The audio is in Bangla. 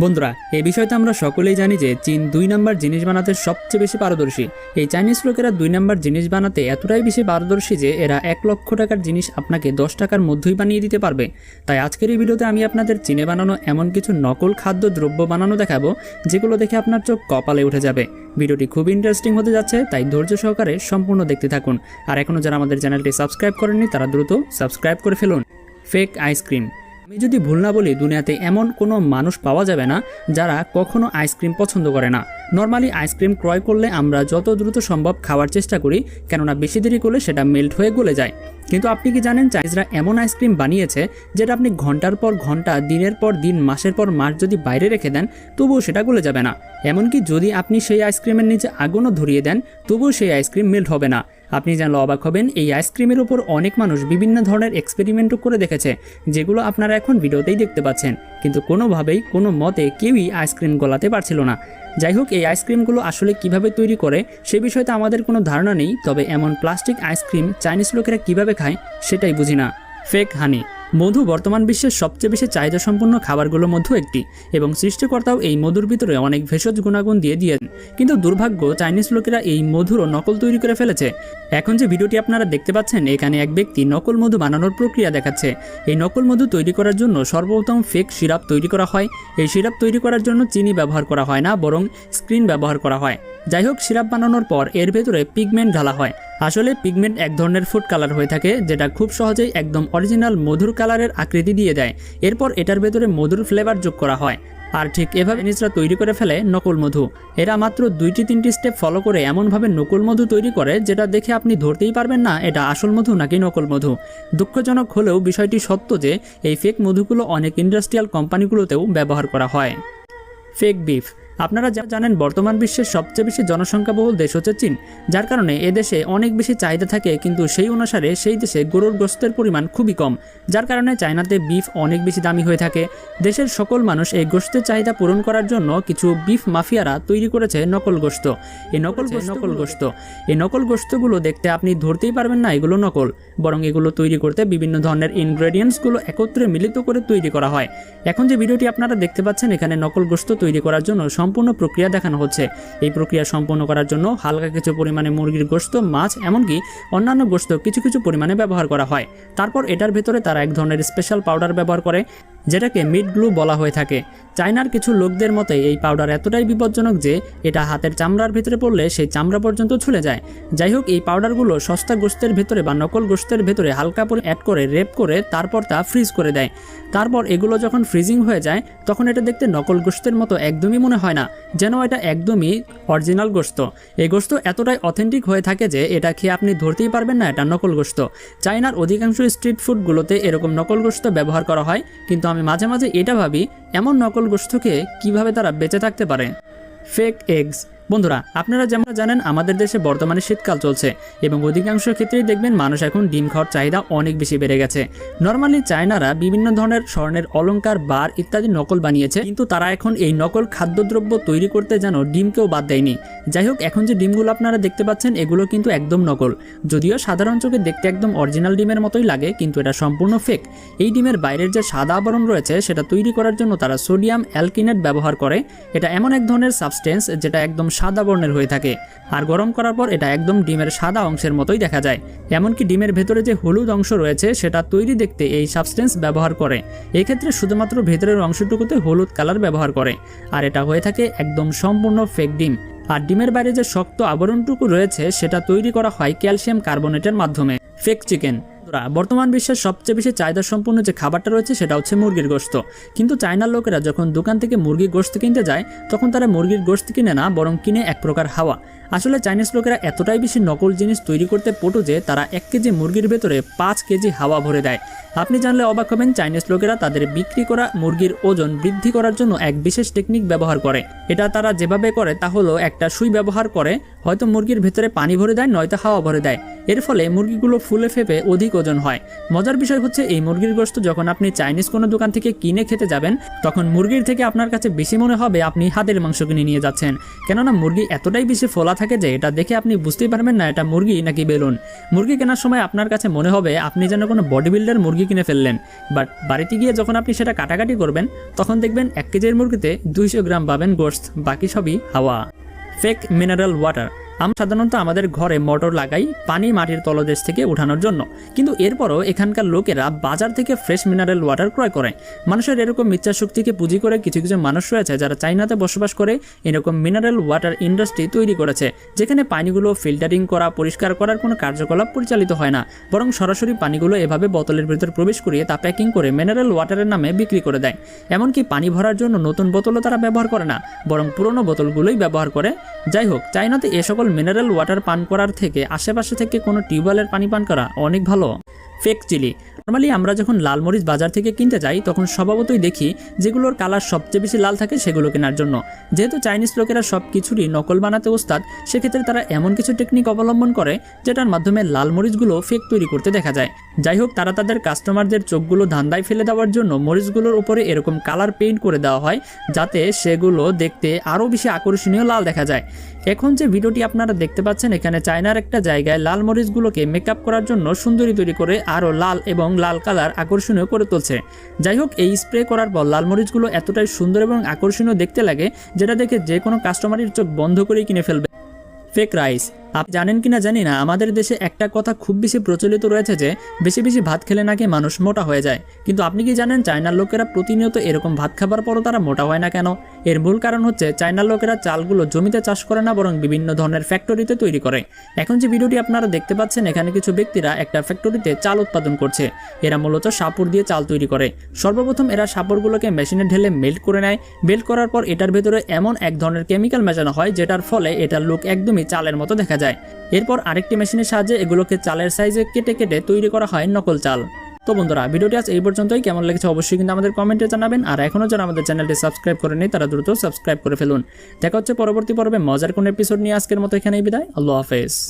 বন্ধুরা, এই বিষয়টা আমরা সকলেই জানি যে চীন 2 নাম্বার জিনিস বানাতে সবচেয়ে বেশি পারদর্শী। এই চাইনিজ লোকেরা 2 নাম্বার জিনিস বানাতে এতটাই বেশি পারদর্শী যে এরা 1 লক্ষ টাকার জিনিস আপনাকে 10 টাকার মধ্যেই বানিয়ে দিতে পারবে। তাই আজকের এই ভিডিওতে আমি আপনাদের চীনে বানানো এমন কিছু নকল খাদ্য দ্রব্য বানানো দেখাবো যেগুলো দেখে আপনার চোখ কপালে উঠে যাবে। ভিডিওটি খুব ইন্টারেস্টিং হতে যাচ্ছে, তাই ধৈর্য সহকারে সম্পূর্ণ দেখতে থাকুন। আর এখনও যারা আমাদের চ্যানেলটি সাবস্ক্রাইব করেননি তারা দ্রুত সাবস্ক্রাইব করে ফেলুন। Fake ice cream. আমি যদি ভুল না বলি, দুনিয়াতে এমন কোনো মানুষ পাওয়া যাবে না যারা কখনো আইসক্রিম পছন্দ করে না। নর্মালি আইসক্রিম ক্রয় করলে আমরা যত দ্রুত সম্ভব খাওয়ার চেষ্টা করি, কেননা বেশি দেরি করলে সেটা মেল্ট হয়ে গলে যায়। কিন্তু আপনি কি জানেন, চাইনিজরা এমন আইসক্রিম বানিয়েছে যেটা আপনি ঘন্টার পর ঘন্টা, দিনের পর দিন, মাসের পর মাস যদি বাইরে রেখে দেন তবুও সেটা গলে যাবে না। এমনকি যদি আপনি সেই আইসক্রিমের নিচে আগুনও ধরিয়ে দেন তবুও সেই আইসক্রিম মেল্ট হবে না। আপনি জানলে অবাক হবেন, এই আইসক্রিমের উপর অনেক মানুষ বিভিন্ন ধরনের এক্সপেরিমেন্টও করে দেখেছে, যেগুলো আপনারা এখন ভিডিওতেই দেখতে পাচ্ছেন। কিন্তু কোনোভাবেই কোনো মতে কেউই আইসক্রিম গলাতে পারছিল না। যাই হোক, এই আইসক্রিমগুলো আসলে কিভাবে তৈরি করে সে বিষয়তে আমাদের কোনো ধারণা নেই। তবে এমন প্লাস্টিক আইসক্রিম চাইনিজ লোকেরা কিভাবে খায় সেটাই বুঝি না। ফেক হানি। মধু বর্তমান বিশ্বের সবচেয়ে বেশি চাহিদা সম্পন্ন খাবারগুলোর মধ্যে একটি, এবং সৃষ্টিকর্তাও এই মধুর ভিতরে অনেক ভেষজ গুণাগুণ দিয়ে দিয়েছেন। কিন্তু দুর্ভাগ্য, চাইনিজ লোকেরা এই মধুরও নকল তৈরি করে ফেলেছে। এখন যে ভিডিওটি আপনারা দেখতে পাচ্ছেন, এখানে এক ব্যক্তি নকল মধু বানানোর প্রক্রিয়া দেখাচ্ছে। এই নকল মধু তৈরি করার জন্য সর্বপ্রথম ফেক সিরাপ তৈরি করা হয়। এই সিরাপ তৈরি করার জন্য চিনি ব্যবহার করা হয় না, বরং স্ক্রিন ব্যবহার করা হয়। যাই হোক, সিরাপ বানানোর পর এর ভেতরে পিগমেন্ট ঢালা হয়। আসলে পিগমেন্ট এক ধরনের ফুড কালার হয়ে থাকে, যেটা খুব সহজেই একদম অরিজিনাল মধুর কালারের আকৃতি দিয়ে দেয়। এরপর এটার ভেতরে মধুর ফ্লেভার যোগ করা হয়। আর ঠিক এভাবে চাইনিজরা তৈরি করে ফেলে নকল মধু। এরা মাত্র 2-3টি স্টেপ ফলো করে এমনভাবে নকল মধু তৈরি করে যেটা দেখে আপনি ধরতেই পারবেন না এটা আসল মধু নাকি নকল মধু। দুঃখজনক হলেও বিষয়টি সত্য যে এই ফেক মধুগুলো অনেক ইন্ডাস্ট্রিয়াল কোম্পানিগুলোতেও ব্যবহার করা হয়। Fake beef. আপনারা জানেন, বর্তমান বিশ্বের সবচেয়ে বেশি জনসংখ্যাবহুল দেশ হচ্ছে চীন, যার কারণে এদেশে অনেক বেশি চাহিদা থাকে। কিন্তু সেই অনুসারে সেই দেশে গরুর গোশতের পরিমাণ খুবই কম, যার কারণে চায়নাতে বিফ অনেক বেশি দামি হয়ে থাকে। দেশের সকল মানুষ এই গোশতের চাহিদা পূরণ করার জন্য কিছু বিফ মাফিয়ারা তৈরি করেছে নকল গোশত। এই নকল গোশতগুলো দেখতে আপনি ধরতেই পারবেন না এগুলো নকল, বরং এগুলো তৈরি করতে বিভিন্ন ধরনের ইনগ্রেডিয়েন্টসগুলো একত্রে মিলিত করে তৈরি করা হয়। এখন যে ভিডিওটি আপনারা দেখতে পাচ্ছেন, এখানে নকল গোশত তৈরি করার জন্য সম্পূর্ণ প্রক্রিয়া দেখানো হচ্ছে। এই প্রক্রিয়া সম্পন্ন করার জন্য হালকা কিছু পরিমাণে মুরগির গোশত, মাছ, এমনকি অন্যান্য গোশত কিছু পরিমাণে ব্যবহার করা হয়। তারপর এটার ভেতরে তারা এক ধরনের স্পেশাল পাউডার ব্যবহার করে, যেটাকে মিট গ্লু বলা হয়ে থাকে। চায়নার কিছু লোকদের মতে এই পাউডার এতটাই বিপজ্জনক যে এটা হাতের চামড়ার ভেতরে পড়লে সেই চামড়া পর্যন্ত ছুলে যায়। যাই হোক, এই পাউডারগুলো সস্তা গোশতের ভেতরে বা নকল গোশতের ভেতরে হালকা করে অ্যাড করে রেপ করে তারপর তা ফ্রিজ করে দেয়। তারপর এগুলো যখন ফ্রিজিং হয়ে যায় তখন এটা দেখতে নকল গোশতের মতো একদমই মনে হয় না, যেন এটা একদমই অরিজিনাল গোশত। এই গোশত এতটাই অথেন্টিক হয়ে থাকে যে এটা খেয়ে আপনি ধরতেই পারবেন না এটা নকল গোশত। চায়নার অধিকাংশ স্ট্রিট ফুডগুলোতে এরকম নকল গোশত ব্যবহার করা হয়, কিন্তু আমি মাঝে মাঝে এটা ভাবি এমন নকল গোশতকে কিভাবে তারা বেঁচে থাকতে পারে। Fake eggs. বন্ধুরা, আপনারা যেমন জানেন, আমাদের দেশে বর্তমানে শীতকাল চলছে এবং অধিকাংশ ক্ষেত্রেই দেখবেন মানুষ এখন ডিম খাওয়ার চাহিদা অনেক বেশি বেড়ে গেছে। নর্মালি চায়নারা বিভিন্ন ধরনের স্বর্ণের অলংকার, বার ইত্যাদি নকল বানিয়েছে, কিন্তু তারা এখন এই নকল খাদ্যদ্রব্য তৈরি করতে যেন ডিমকেও বাদ দেয়নি। যাই হোক, এখন যে ডিমগুলো আপনারা দেখতে পাচ্ছেন এগুলো কিন্তু একদম নকল। যদিও সাধারণ চোখে দেখতে একদম অরিজিনাল ডিমের মতোই লাগে, কিন্তু এটা সম্পূর্ণ ফেক। এই ডিমের বাইরের যে সাদা আবরণ রয়েছে সেটা তৈরি করার জন্য তারা সোডিয়াম অ্যালকিনেট ব্যবহার করে। এটা এমন এক ধরনের সাবস্টেন্স যেটা একদম সাদা বর্ণের হয়ে থাকে, আর গরম করার পর এটা একদম ডিমের সাদা অংশের মতোই দেখা যায়। এমনকি ডিমের ভেতরে যে হলুদ অংশ রয়েছে সেটা তৈরি দেখতে এই সাবস্টেন্স ব্যবহার করে। এই ক্ষেত্রে শুধুমাত্র ভেতরের অংশটুকুতে হলুদ কালার ব্যবহার করে, আর এটা হয়ে থাকে একদম সম্পূর্ণ ফেক ডিম। আর ডিমের বাইরে যে শক্ত আবরণটুকু রয়েছে সেটা তৈরি করা হয় ক্যালসিয়াম কার্বনেটের মাধ্যমে। Fake chicken. বর্তমান বিশ্বের সবচেয়ে বেশি চাহিদা সম্পন্ন যে খাবারটা রয়েছে সেটা হচ্ছে মুরগির গোশত। কিন্তু চায়নার লোকেরা যখন দোকান থেকে মুরগির গোশত কিনতে যায় তখন তারা মুরগির গোশত কিনে না, বরং কিনে এক প্রকার হাওয়া। আসলে চাইনিজ লোকেরা এতটাই বেশি নকল জিনিস তৈরি করতে পটু যে তারা 1 কেজি মুরগির ভেতরে 5 কেজি হাওয়া ভরে দেয়। আপনি জানলে অবাক হবেন, চাইনিজ লোকেরা তাদের বিক্রি করা মুরগির ওজন বৃদ্ধি করার জন্য এক বিশেষ টেকনিক ব্যবহার করে। এটা তারা যেভাবে করে তা হলো একটা সুই ব্যবহার করে, হয়তো মুরগির ভেতরে পানি ভরে দেয়, নয়তো হাওয়া ভরে দেয়। এর ফলে মুরগিগুলো ফুলে ফেপে অধিক ওজন হয়। মজার বিষয় হচ্ছে এই মুরগির গোশত যখন আপনি চাইনিজ কোনো দোকান থেকে কিনে খেতে যাবেন তখন মুরগির থেকে আপনার কাছে বেশি মনে হবে আপনি হাতের মাংস কিনে নিয়ে যাচ্ছেন, কেননা মুরগি এতটাই বেশি ফোলা থাকে যে এটা দেখে আপনি বুঝতেই পারবেন না এটা মুরগি নাকি বেলুন। মুরগি কেনার সময় আপনার কাছে মনে হবে আপনি যেন কোনো বডি বিল্ডার মুরগি কিনে ফেললেন, বাট বাড়িতে গিয়ে যখন আপনি সেটা কাটাকাটি করবেন তখন দেখবেন 1 কেজির মুরগিতে 200 গ্রাম পাবেন গোশত, বাকি সবই হাওয়া। Fake mineral water. আমরা সাধারণত আমাদের ঘরে মোটর লাগাই পানি মাটির তলদেশ থেকে উঠানোর জন্য, কিন্তু এরপরও এখানকার লোকেরা বাজার থেকে ফ্রেশ মিনারেল ওয়াটার ক্রয় করে। মানুষের এরকম ইচ্ছা শক্তিকে পুঁজি করে কিছু কিছু মানুষ রয়েছে যারা চাইনাতে বসবাস করে এরকম মিনারেল ওয়াটার ইন্ডাস্ট্রি তৈরি করেছে, যেখানে পানিগুলো ফিল্টারিং করা পরিষ্কার করার কোনো কার্যকলাপ পরিচালিত হয় না, বরং সরাসরি পানিগুলো এভাবে বোতলের ভিতর প্রবেশ করিয়ে তা প্যাকিং করে মিনারেল ওয়াটারের নামে বিক্রি করে দেয়। এমনকি পানি ভরার জন্য নতুন বোতলও তারা ব্যবহার করে না, বরং পুরনো বোতলগুলোই ব্যবহার করে। যাই হোক, চাইনাতে এ সকল মিনারেল ওয়াটার পান করার থেকে আশেপাশে থেকে কোনো টিউবওয়েলের পানি পান করা অনেক ভালো। Fake chilli. নর্মালি আমরা যখন লাল মরিচ বাজার থেকে কিনতে যাই তখন স্বভাবতই দেখি যেগুলোর কালার সবচেয়ে বেশি লাল থাকে সেগুলো কেনার জন্য। যেহেতু চাইনিজ লোকেরা সব কিছুরই নকল বানাতে ওস্তাদ, সেক্ষেত্রে তারা এমন কিছু টেকনিক অবলম্বন করে যেটার মাধ্যমে লাল মরিচগুলো ফেক তৈরি করতে দেখা যায়। যাই হোক, তারা তাদের কাস্টমারদের চোখগুলো ধান্দায় ফেলে দেওয়ার জন্য মরিচগুলোর উপরে এরকম কালার পেইন্ট করে দেওয়া হয় যাতে সেগুলো দেখতে আরও বেশি আকর্ষণীয় লাল দেখা যায়। এখন যে ভিডিওটি আপনারা দেখতে পাচ্ছেন এখানে চায়নার একটা জায়গায় লাল মরিচগুলোকে মেকআপ করার জন্য সুন্দরী তৈরি করে আরও লাল এবং লাল কালার আকর্ষণীয় করে তুলছে। যাই হোক, এই স্প্রে করার পর লাল মরিচগুলো এতটাই সুন্দর এবং আকর্ষণীয় দেখতে লাগে যেটা দেখে যে কোনো কাস্টমারের চোখ বন্ধ করেই কিনে ফেলবে। Fake rice. আপনি জানেন কিনা জানি না, আমাদের দেশে একটা কথা খুব বেশি প্রচলিত রয়েছে যে বেশি বেশি ভাত খেলে নাকি মানুষ মোটা হয়ে যায়, কিন্তু আপনি কি জানেন চায়নার লোকেরা প্রতিনিয়ত এরকম ভাত খাবার পরও তারা মোটা হয় না কেন? এর মূল কারণ হচ্ছে চায়নার লোকেরা চালগুলো জমিতে চাষ করে না, বরং বিভিন্ন ধরনের ফ্যাক্টরিতে তৈরি করে। এখন যে ভিডিওটি আপনারা দেখতে পাচ্ছেন এখানে কিছু ব্যক্তিরা একটা ফ্যাক্টরিতে চাল উৎপাদন করছে। এরা মূলত সাপুর দিয়ে চাল তৈরি করে। সর্বপ্রথম এরা সাপুরগুলোকে মেশিনে ঢেলে মেল্ট করে নেয়। মেল্ট করার পর এটার ভেতরে এমন এক ধরনের কেমিক্যাল মেশানো হয় যেটার ফলে এটার লুক একদমই চালের মতো দেখা যায়। এরপর আরেকটি মেশিনের সাহায্যে এগুলোকে চালের সাইজে কেটে কেটে তৈরি করা হয় নকল চাল। তো বন্ধুরা, ভিডিওটি আজ এই পর্যন্তই। কেমন লেগেছে অবশ্যই কিন্তু আমাদের কমেন্টে জানাবেন, আর এখনও যারা আমাদের চ্যানেলটি সাবস্ক্রাইব করেনি তারা দ্রুত সাবস্ক্রাইব করে ফেলুন। দেখা হচ্ছে পরবর্তী পর্বে মজার কোন এপিসোড নিয়ে। আজকের মতো এখানেই বিদায়। আল্লাহ হাফেজ।